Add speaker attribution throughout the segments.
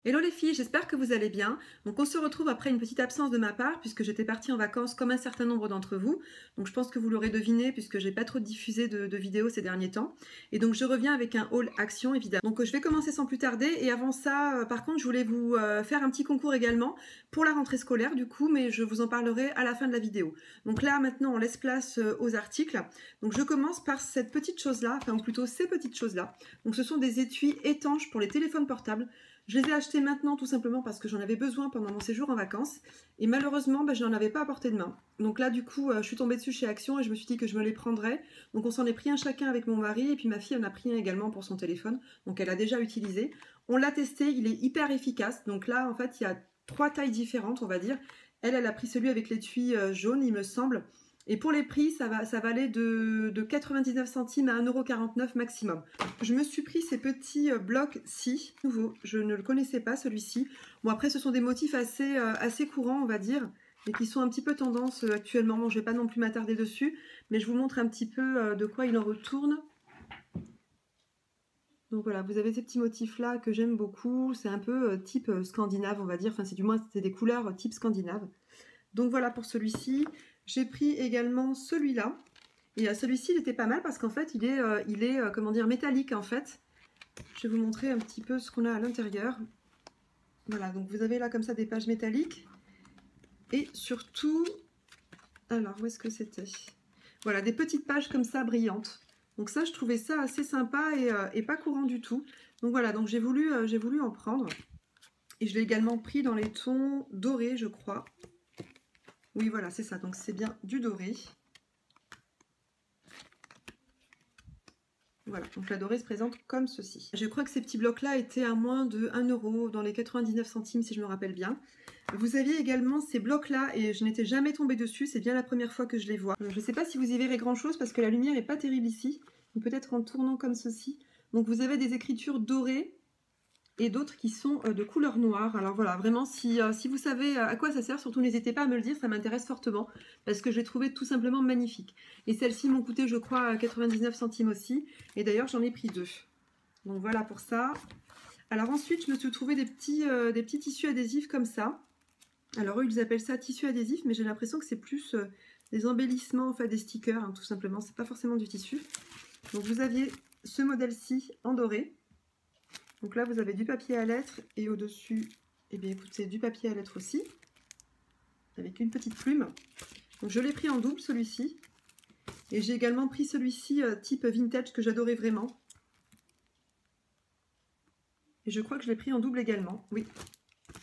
Speaker 1: Hello les filles, j'espère que vous allez bien. Donc on se retrouve après une petite absence de ma part puisque j'étais partie en vacances comme un certain nombre d'entre vous. Donc je pense que vous l'aurez deviné puisque j'ai pas trop diffusé de vidéos ces derniers temps. Et donc je reviens avec un haul action évidemment. Donc je vais commencer sans plus tarder et avant ça par contre je voulais vous faire un petit concours également pour la rentrée scolaire du coup, mais je vous en parlerai à la fin de la vidéo. Donc là maintenant on laisse place aux articles. Donc je commence par cette petite chose là, enfin ou plutôt ces petites choses là. Donc ce sont des étuis étanches pour les téléphones portables. Je les ai achetés maintenant tout simplement parce que j'en avais besoin pendant mon séjour en vacances et malheureusement je n'en avais pas à portée de main. Donc là du coup je suis tombée dessus chez Action et je me suis dit que je me les prendrais. Donc on s'en est pris un chacun avec mon mari et puis ma fille en a pris un également pour son téléphone. Donc elle a déjà utilisé. On l'a testé, il est hyper efficace. Donc là en fait il y a 3 tailles différentes on va dire. Elle a pris celui avec l'étui jaune il me semble. Et pour les prix, ça valait de 99 centimes à 1,49 € maximum. Je me suis pris ces petits blocs-ci, nouveau. Je ne le connaissais pas celui-ci. Bon après ce sont des motifs assez courants on va dire, mais qui sont un petit peu tendance actuellement. Bon, je ne vais pas non plus m'attarder dessus, mais je vous montre un petit peu de quoi il en retourne. Donc voilà, vous avez ces petits motifs là que j'aime beaucoup. C'est un peu type scandinave on va dire. Enfin c'est du moins c'est des couleurs type scandinave. Donc voilà pour celui-ci. J'ai pris également celui-là. Et celui-ci, il était pas mal parce qu'en fait, il est comment dire, métallique en fait. Je vais vous montrer un petit peu ce qu'on a à l'intérieur. Voilà, donc vous avez là comme ça des pages métalliques. Et surtout, alors où est-ce que c'était? Voilà, des petites pages comme ça brillantes. Donc ça, je trouvais ça assez sympa et pas courant du tout. Donc voilà, donc j'ai voulu en prendre. Et je l'ai également pris dans les tons dorés, je crois. Oui, voilà, c'est ça. Donc c'est bien du doré. Voilà, donc la dorée se présente comme ceci. Je crois que ces petits blocs-là étaient à moins de 1 € dans les 99 centimes si je me rappelle bien. Vous aviez également ces blocs-là et je n'étais jamais tombée dessus, c'est bien la première fois que je les vois. Je ne sais pas si vous y verrez grand-chose parce que la lumière n'est pas terrible ici. Peut-être en tournant comme ceci. Donc vous avez des écritures dorées et d'autres qui sont de couleur noire. Alors voilà, vraiment, si vous savez à quoi ça sert, surtout n'hésitez pas à me le dire, ça m'intéresse fortement, parce que je l'ai trouvé tout simplement magnifique. Et celles-ci m'ont coûté, je crois, 99 centimes aussi, et d'ailleurs j'en ai pris 2. Donc voilà pour ça. Alors ensuite, je me suis trouvé des petits tissus adhésifs comme ça. Alors eux, ils appellent ça tissu adhésif, mais j'ai l'impression que c'est plus des embellissements, enfin des stickers, hein, tout simplement, c'est pas forcément du tissu. Donc vous aviez ce modèle-ci en doré. Donc là, vous avez du papier à lettres et au-dessus, eh bien, écoutez, du papier à lettres aussi, avec une petite plume. Donc je l'ai pris en double, celui-ci. Et j'ai également pris celui-ci type vintage que j'adorais vraiment. Et je crois que je l'ai pris en double également. Oui,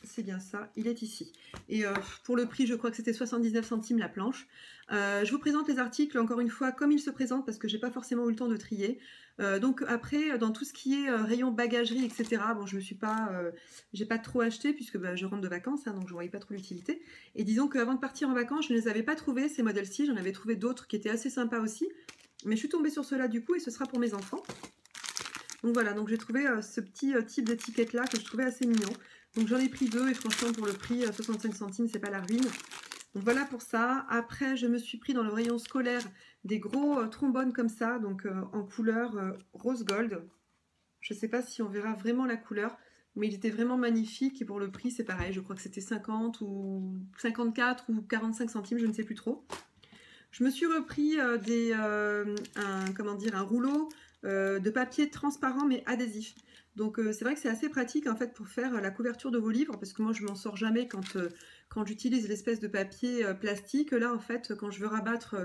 Speaker 1: c'est bien ça, il est ici. Et pour le prix, je crois que c'était 79 centimes la planche. Je vous présente les articles encore une fois comme ils se présentent parce que j'ai pas forcément eu le temps de trier. Donc après, dans tout ce qui est rayon bagagerie, etc. Bon, j'ai pas trop acheté puisque je rentre de vacances, hein, donc je voyais pas trop l'utilité. Et disons qu'avant de partir en vacances, je ne les avais pas trouvés ces modèles-ci. J'en avais trouvé d'autres qui étaient assez sympas aussi. Mais je suis tombée sur ceux-là du coup et ce sera pour mes enfants. Donc voilà, donc j'ai trouvé ce petit type d'étiquette là que je trouvais assez mignon. Donc j'en ai pris 2 et franchement pour le prix 65 centimes c'est pas la ruine. Donc voilà pour ça. Après je me suis pris dans le rayon scolaire des gros trombones comme ça, donc en couleur rose gold. Je sais pas si on verra vraiment la couleur, mais il était vraiment magnifique et pour le prix c'est pareil, je crois que c'était 50 ou 54 ou 45 centimes, je ne sais plus trop. Je me suis repris un rouleau de papier transparent mais adhésif. Donc c'est vrai que c'est assez pratique en fait pour faire la couverture de vos livres parce que moi je m'en sors jamais quand j'utilise l'espèce de papier plastique. Là en fait quand je veux rabattre,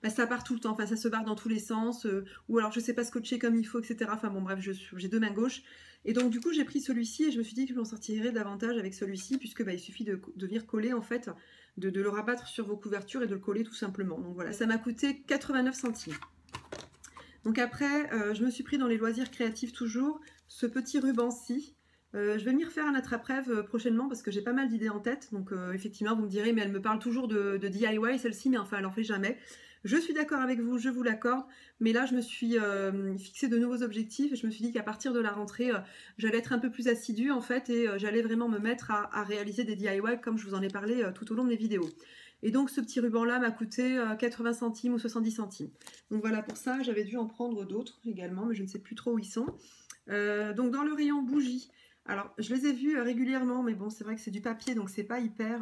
Speaker 1: ça part tout le temps, enfin ça se barre dans tous les sens ou alors je sais pas scotcher comme il faut, etc. Enfin bon bref, j'ai 2 mains gauches et donc du coup j'ai pris celui-ci et je me suis dit que je m'en sortirais davantage avec celui-ci puisque il suffit de venir coller en fait, de le rabattre sur vos couvertures et de le coller tout simplement. Donc voilà, ça m'a coûté 89 centimes. Donc après, je me suis pris dans les loisirs créatifs toujours, ce petit ruban-ci. Je vais m'y refaire un attrape-rêve prochainement parce que j'ai pas mal d'idées en tête. Donc effectivement, vous me direz, mais elle me parle toujours de DIY, celle-ci, mais enfin, elle en fait jamais. Je suis d'accord avec vous, je vous l'accorde. Mais là, je me suis fixé de nouveaux objectifs et je me suis dit qu'à partir de la rentrée, j'allais être un peu plus assidue en fait et j'allais vraiment me mettre à réaliser des DIY comme je vous en ai parlé tout au long de mes vidéos. Et donc ce petit ruban là m'a coûté 80 centimes ou 70 centimes. Donc voilà pour ça, j'avais dû en prendre d'autres également, mais je ne sais plus trop où ils sont. Donc dans le rayon bougies, Alors, je les ai vus régulièrement, mais bon, c'est vrai que c'est du papier, donc c'est pas hyper,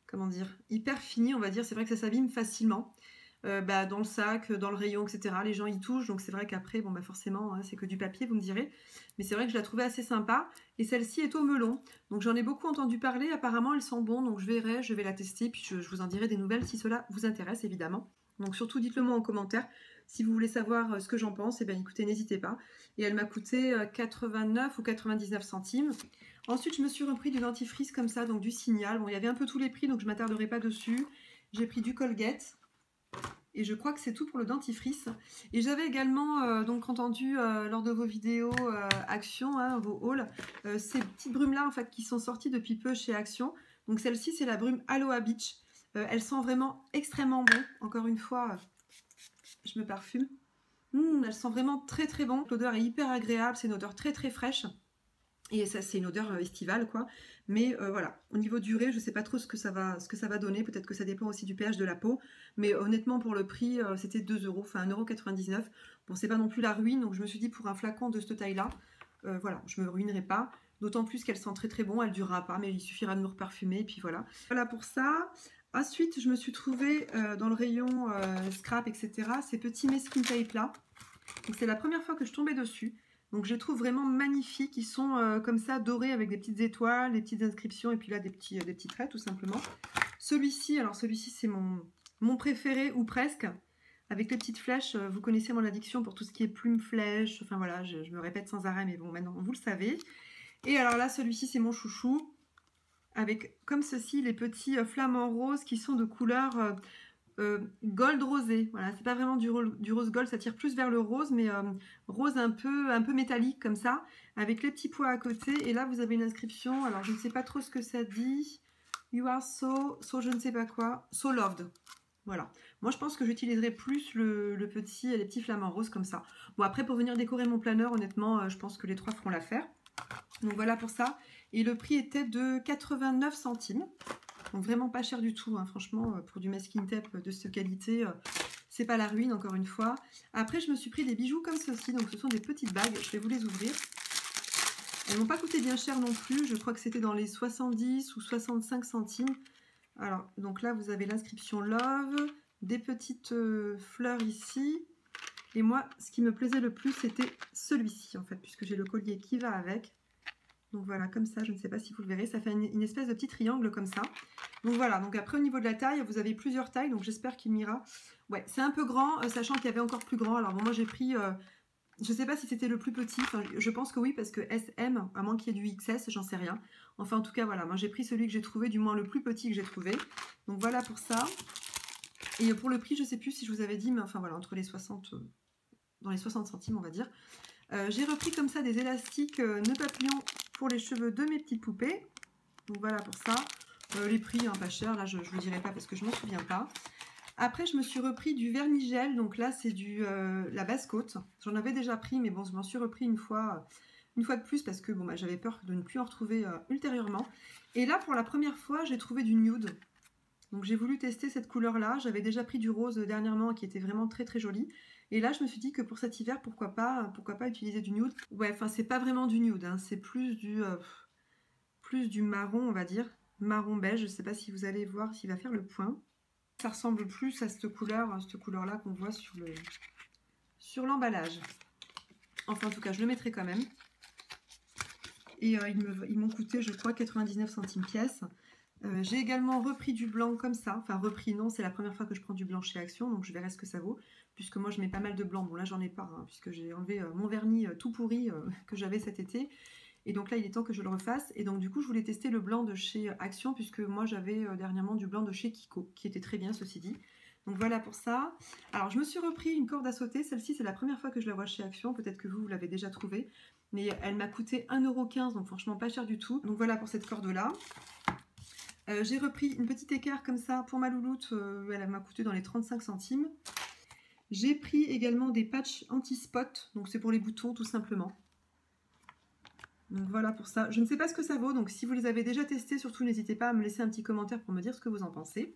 Speaker 1: comment dire, hyper fini, on va dire. C'est vrai que ça s'abîme facilement. Dans le sac, dans le rayon, etc. Les gens y touchent, donc c'est vrai qu'après, bon, forcément, hein, c'est que du papier, vous me direz. Mais c'est vrai que je la trouvais assez sympa. Et celle-ci est au melon. Donc j'en ai beaucoup entendu parler. Apparemment, elles sont bonnes, donc je verrai, je vais la tester, puis je vous en dirai des nouvelles si cela vous intéresse, évidemment. Donc surtout, dites-le moi en commentaire. Si vous voulez savoir ce que j'en pense, eh bien écoutez, n'hésitez pas. Et elle m'a coûté 89 ou 99 centimes. Ensuite, je me suis repris du dentifrice comme ça, donc du Signal. Bon, il y avait un peu tous les prix, donc je ne m'attarderai pas dessus. J'ai pris du Colgate. Et je crois que c'est tout pour le dentifrice. Et j'avais également donc entendu lors de vos vidéos Action, hein, vos hauls, ces petites brumes-là en fait qui sont sorties depuis peu chez Action. Donc celle-ci c'est la brume Aloha Beach. Elle sent vraiment extrêmement bon. Encore une fois, je me parfume. Elle sent vraiment très très bon. L'odeur est hyper agréable, c'est une odeur très très fraîche. Et ça, c'est une odeur estivale, quoi. Mais voilà, au niveau durée, je ne sais pas trop ce que ça va donner. Peut-être que ça dépend aussi du pH de la peau. Mais honnêtement, pour le prix, c'était 2 €, enfin 1,99 €. Bon, c'est pas non plus la ruine. Donc je me suis dit, pour un flacon de cette taille-là, voilà, je ne me ruinerai pas. D'autant plus qu'elle sent très très bon. Elle ne durera pas, mais il suffira de me reparfumer. Et puis voilà. Voilà pour ça. Ensuite, je me suis trouvée dans le rayon scrap, etc. Ces petits masking tape là. Donc c'est la première fois que je tombais dessus. Donc je les trouve vraiment magnifiques. Ils sont comme ça dorés avec des petites étoiles, des petites inscriptions et puis là des petits traits tout simplement. Celui-ci, alors celui-ci c'est mon préféré ou presque. Avec les petites flèches, vous connaissez mon addiction pour tout ce qui est plumes, flèches. Enfin voilà, je me répète sans arrêt mais bon maintenant vous le savez. Et alors là celui-ci c'est mon chouchou. Avec comme ceci les petits flamants roses qui sont de couleur... gold rosé, voilà, c'est pas vraiment du rose gold, ça tire plus vers le rose, mais rose un peu métallique comme ça, avec les petits pois à côté. Et là vous avez une inscription, alors je ne sais pas trop ce que ça dit. You are so je ne sais pas quoi, so loved. Voilà, moi je pense que j'utiliserai plus les petits flamants roses comme ça. Bon après pour venir décorer mon planeur, honnêtement, je pense que les trois feront l'affaire. Donc voilà pour ça. Et le prix était de 89 centimes. Donc vraiment pas cher du tout, hein. Franchement, pour du masking tape de cette qualité, c'est pas la ruine, encore une fois. Après, je me suis pris des bijoux comme ceci, donc ce sont des petites bagues, je vais vous les ouvrir. Elles n'ont pas coûté bien cher non plus, je crois que c'était dans les 70 ou 65 centimes. Alors, donc là, vous avez l'inscription Love, des petites fleurs ici. Et moi, ce qui me plaisait le plus, c'était celui-ci, en fait, puisque j'ai le collier qui va avec. Donc voilà, comme ça, je ne sais pas si vous le verrez, ça fait une espèce de petit triangle comme ça. Donc voilà, donc après au niveau de la taille, vous avez plusieurs tailles, donc j'espère qu'il m'ira. Ouais, c'est un peu grand, sachant qu'il y avait encore plus grand. Alors bon, moi j'ai pris, je ne sais pas si c'était le plus petit, enfin, je pense que oui, parce que SM, à moins qu'il y ait du XS, j'en sais rien. Enfin en tout cas, voilà, moi j'ai pris celui que j'ai trouvé, du moins le plus petit que j'ai trouvé. Donc voilà pour ça. Et pour le prix, je ne sais plus si je vous avais dit, mais enfin voilà, entre les 60, dans les 60 centimes on va dire. J'ai repris comme ça des élastiques nœuds papillons pour les cheveux de mes petites poupées. Donc voilà pour ça. Les prix, hein, pas cher, là je ne vous dirai pas parce que je ne m'en souviens pas. Après je me suis repris du vernis gel, donc là c'est la basse côte. J'en avais déjà pris mais bon je m'en suis repris une fois de plus parce que bon, j'avais peur de ne plus en retrouver ultérieurement. Et là pour la première fois j'ai trouvé du nude. Donc j'ai voulu tester cette couleur là. J'avais déjà pris du rose dernièrement qui était vraiment très très joli. Et là, je me suis dit que pour cet hiver, pourquoi pas utiliser du nude. Ouais, enfin, c'est pas vraiment du nude, hein, c'est plus du marron, on va dire. Marron beige, je sais pas si vous allez voir s'il va faire le point. Ça ressemble plus à cette couleur-là qu'on voit sur l'emballage. Enfin, en tout cas, je le mettrai quand même. Et ils m'ont coûté, je crois, 99 centimes pièce. J'ai également repris du blanc comme ça. Enfin, repris, non, c'est la première fois que je prends du blanc chez Action, donc je verrai ce que ça vaut. Puisque moi, je mets pas mal de blanc. Bon, là, j'en ai pas, hein, puisque j'ai enlevé mon vernis tout pourri que j'avais cet été. Et donc là, il est temps que je le refasse. Et donc, du coup, je voulais tester le blanc de chez Action, puisque moi, j'avais dernièrement du blanc de chez Kiko, qui était très bien, ceci dit. Donc voilà pour ça. Alors, je me suis repris une corde à sauter. Celle-ci, c'est la première fois que je la vois chez Action. Peut-être que vous l'avez déjà trouvée. Mais elle m'a coûté 1,15 €, donc franchement, pas cher du tout. Donc voilà pour cette corde-là. J'ai repris une petite équerre comme ça pour ma louloute, elle m'a coûté dans les 35 centimes. J'ai pris également des patchs anti-spot, donc c'est pour les boutons tout simplement. Donc voilà pour ça. Je ne sais pas ce que ça vaut, donc si vous les avez déjà testés, surtout n'hésitez pas à me laisser un petit commentaire pour me dire ce que vous en pensez.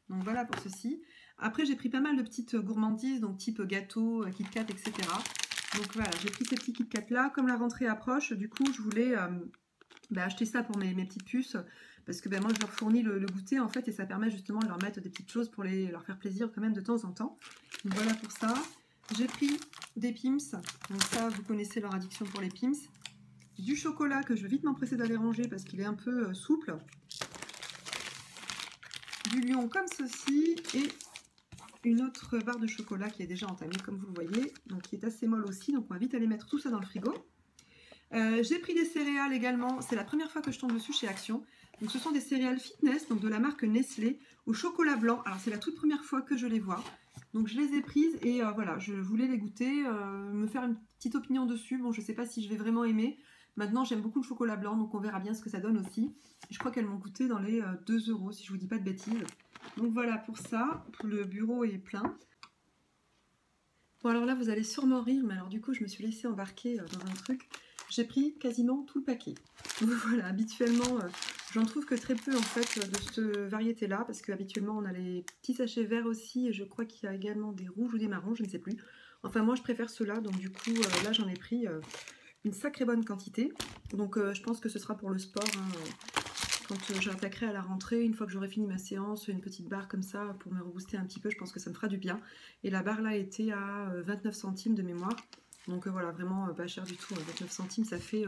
Speaker 1: Donc voilà pour ceci. Après j'ai pris pas mal de petites gourmandises, donc type gâteau, Kit Kat, etc. Donc voilà, j'ai pris ces petits Kit Kat là. Comme la rentrée approche, du coup, je voulais acheter ça pour mes petites puces. Parce que moi, je leur fournis le goûter en fait. Et ça permet justement de leur mettre des petites choses pour leur faire plaisir quand même de temps en temps. Donc voilà pour ça. J'ai pris des Pim's. Donc ça, vous connaissez leur addiction pour les Pim's. Du chocolat que je vais vite m'empresser d'aller ranger parce qu'il est un peu souple. Du Lion comme ceci. Et une autre barre de chocolat qui est déjà entamée comme vous le voyez, donc qui est assez molle aussi, donc on va vite aller mettre tout ça dans le frigo. J'ai pris des céréales également, c'est la première fois que je tombe dessus chez Action. Donc ce sont des céréales fitness, donc de la marque Nestlé, au chocolat blanc. Alors c'est la toute première fois que je les vois, donc je les ai prises et voilà, je voulais les goûter, me faire une petite opinion dessus. Bon, je sais pas si je vais vraiment aimer. Maintenant j'aime beaucoup le chocolat blanc, donc on verra bien ce que ça donne aussi. Je crois qu'elles m'ont coûté dans les 2 € si je vous dis pas de bêtises. Donc voilà pour ça, le bureau est plein. Bon alors là vous allez sûrement rire, mais alors du coup je me suis laissée embarquer dans un truc. J'ai pris quasiment tout le paquet. Donc voilà, habituellement j'en trouve que très peu en fait de cette variété là, parce qu'habituellement on a les petits sachets verts aussi, et je crois qu'il y a également des rouges ou des marrons, je ne sais plus. Enfin moi je préfère ceux-là, donc du coup là j'en ai pris une sacrée bonne quantité. Donc je pense que ce sera pour le sport, hein, quand j'attaquerai à la rentrée, une fois que j'aurai fini ma séance, une petite barre comme ça pour me rebooster un petit peu, je pense que ça me fera du bien. Et la barre là était à 29 centimes de mémoire. Donc voilà, vraiment pas cher du tout. 29 centimes, ça fait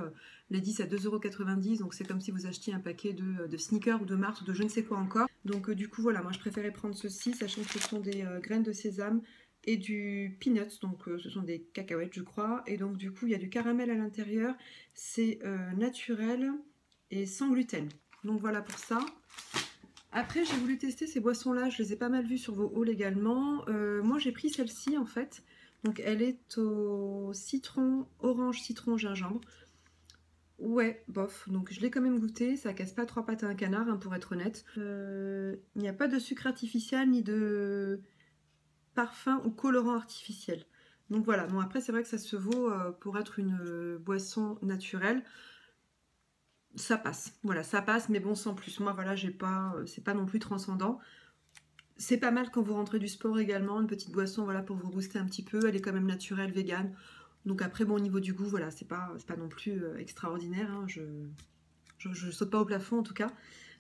Speaker 1: les 10 à 2,90 €. Donc c'est comme si vous achetiez un paquet de sneakers ou de Mars ou de je ne sais quoi encore. Donc du coup voilà, moi je préférais prendre ceci, sachant que ce sont des graines de sésame et du peanuts, donc ce sont des cacahuètes je crois. Et donc du coup il y a du caramel à l'intérieur, c'est naturel et sans gluten. Donc voilà pour ça. Après j'ai voulu tester ces boissons là, je les ai pas mal vues sur vos hauls également. Moi j'ai pris celle-ci en fait. Donc elle est au citron, orange, citron, gingembre. Ouais, bof. Donc je l'ai quand même goûté, ça casse pas 3 pattes à un canard hein, pour être honnête. Il n'y a pas de sucre artificiel ni de parfum ou colorant artificiel. Donc voilà, bon après c'est vrai que ça se vaut pour être une boisson naturelle. Ça passe, voilà, ça passe, mais bon, sans plus. Moi, voilà, j'ai pas, c'est pas non plus transcendant. C'est pas mal quand vous rentrez du sport également, une petite boisson, voilà, pour vous booster un petit peu. Elle est quand même naturelle, végane. Donc après, bon, au niveau du goût, voilà, c'est pas non plus extraordinaire. Hein. Je saute pas au plafond en tout cas.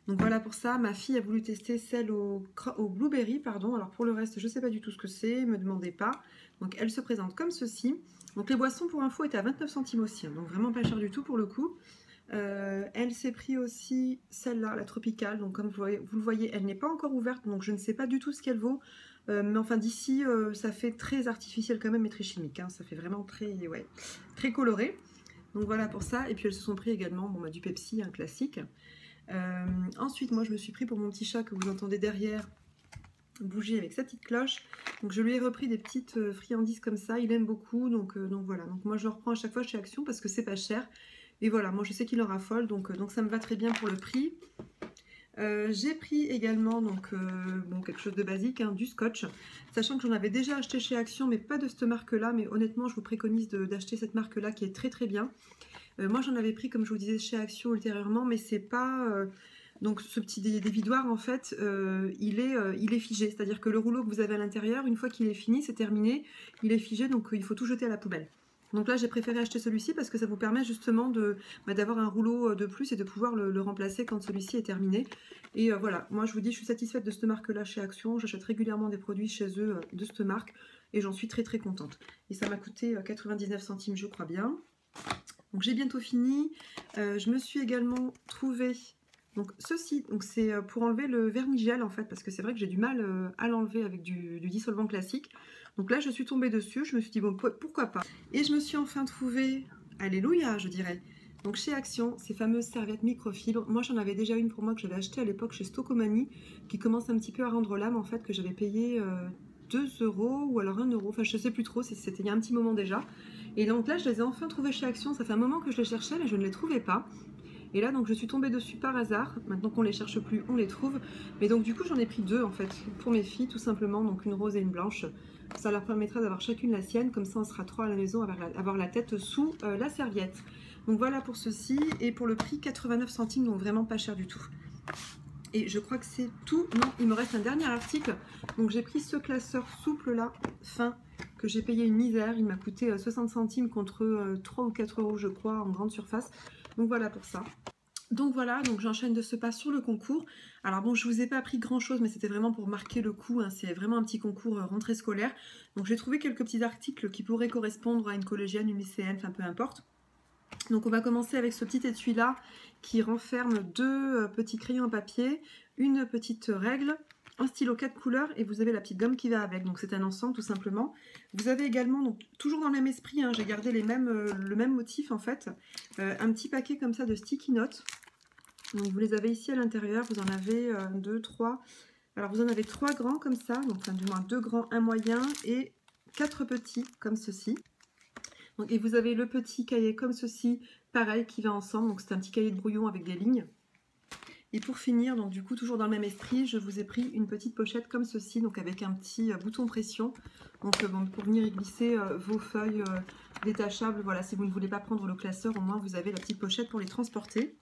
Speaker 1: Donc voilà pour ça. Ma fille a voulu tester celle au blueberry, pardon. Alors pour le reste, je sais pas du tout ce que c'est, me demandez pas. Donc elle se présente comme ceci. Donc les boissons, pour info, étaient à 29 centimes aussi. Hein, donc vraiment pas cher du tout pour le coup. Elle s'est pris aussi celle-là, la tropicale, donc comme vous le voyez, elle n'est pas encore ouverte, donc je ne sais pas du tout ce qu'elle vaut, mais enfin d'ici, ça fait très artificiel quand même et très chimique, hein. Ça fait vraiment très, ouais, très coloré, donc voilà pour ça. Et puis elles se sont pris également bon, du Pepsi, un classique. Ensuite, moi je me suis pris pour mon petit chat que vous entendez derrière bouger avec sa petite cloche, donc je lui ai repris des petites friandises comme ça, il aime beaucoup, donc voilà, donc moi je le reprends à chaque fois chez Action parce que c'est pas cher. Et voilà, moi je sais qu'il en raffole, donc ça me va très bien pour le prix. J'ai pris également donc, bon, quelque chose de basique, hein, du scotch, sachant que j'en avais déjà acheté chez Action, mais pas de cette marque-là, mais honnêtement je vous préconise d'acheter cette marque-là qui est très très bien. Moi j'en avais pris, comme je vous disais, chez Action ultérieurement, mais c'est pas... donc ce petit dévidoir en fait, il est figé, c'est-à-dire que le rouleau que vous avez à l'intérieur, une fois qu'il est fini, c'est terminé, il est figé, donc il faut tout jeter à la poubelle. Donc là j'ai préféré acheter celui-ci parce que ça vous permet justement d'avoir un rouleau de plus et de pouvoir le remplacer quand celui-ci est terminé. Et voilà, moi je vous dis, je suis satisfaite de cette marque-là chez Action, j'achète régulièrement des produits chez eux de cette marque et j'en suis très très contente. Et ça m'a coûté 99 centimes je crois bien. Donc j'ai bientôt fini. Je me suis également trouvé donc ceci, donc c'est pour enlever le vernis gel en fait, parce que c'est vrai que j'ai du mal à l'enlever avec du dissolvant classique. Donc là je suis tombée dessus, je me suis dit bon pourquoi pas. Et je me suis enfin trouvé, alléluia je dirais, donc chez Action, ces fameuses serviettes microfibres. Moi j'en avais déjà une pour moi que j'avais acheté à l'époque chez Stocomanie, qui commence un petit peu à rendre l'âme en fait, que j'avais payé 2 € ou alors 1 €, enfin je sais plus trop, c'était il y a un petit moment déjà. Et donc là je les ai enfin trouvées chez Action, ça fait un moment que je les cherchais mais je ne les trouvais pas. Et là donc je suis tombée dessus par hasard, maintenant qu'on les cherche plus on les trouve. Mais donc du coup j'en ai pris 2 en fait, pour mes filles tout simplement, donc une rose et une blanche. Ça leur permettra d'avoir chacune la sienne, comme ça on sera 3 à la maison, avoir la tête sous la serviette. Donc voilà pour ceci, et pour le prix 89 centimes, donc vraiment pas cher du tout. Et je crois que c'est tout, non il me reste un dernier article, donc j'ai pris ce classeur souple là, fin, que j'ai payé une misère. Il m'a coûté 60 centimes contre 3 ou 4 euros je crois en grande surface. Donc voilà pour ça. Donc voilà, donc j'enchaîne de ce pas sur le concours. Alors bon, je vous ai pas appris grand chose, mais c'était vraiment pour marquer le coup, hein. C'est vraiment un petit concours rentrée scolaire. Donc j'ai trouvé quelques petits articles qui pourraient correspondre à une collégienne, une lycéenne, enfin peu importe. Donc on va commencer avec ce petit étui là qui renferme deux petits crayons à papier, une petite règle, un stylo 4 couleurs et vous avez la petite gomme qui va avec. Donc c'est un ensemble tout simplement. Vous avez également, donc toujours dans le même esprit, hein, j'ai gardé le même motif en fait, un petit paquet comme ça de sticky notes. Donc vous les avez ici à l'intérieur, vous en avez 2, 3. Alors vous en avez 3 grands comme ça, donc enfin du moins 2 grands, un moyen et 4 petits comme ceci. Donc, et vous avez le petit cahier comme ceci, pareil, qui va ensemble. Donc c'est un petit cahier de brouillon avec des lignes. Et pour finir, donc du coup toujours dans le même esprit, je vous ai pris une petite pochette comme ceci, donc avec un petit bouton pression. Donc bon, pour venir y glisser vos feuilles détachables, voilà, si vous ne voulez pas prendre le classeur, au moins vous avez la petite pochette pour les transporter.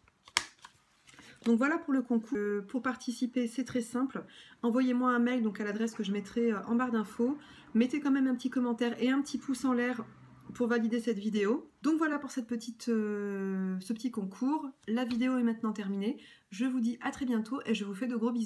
Speaker 1: Donc voilà pour le concours. Pour participer, c'est très simple. Envoyez-moi un mail donc à l'adresse que je mettrai en barre d'infos. Mettez quand même un petit commentaire et un petit pouce en l'air pour valider cette vidéo. Donc voilà pour ce petit concours. La vidéo est maintenant terminée. Je vous dis à très bientôt et je vous fais de gros bisous.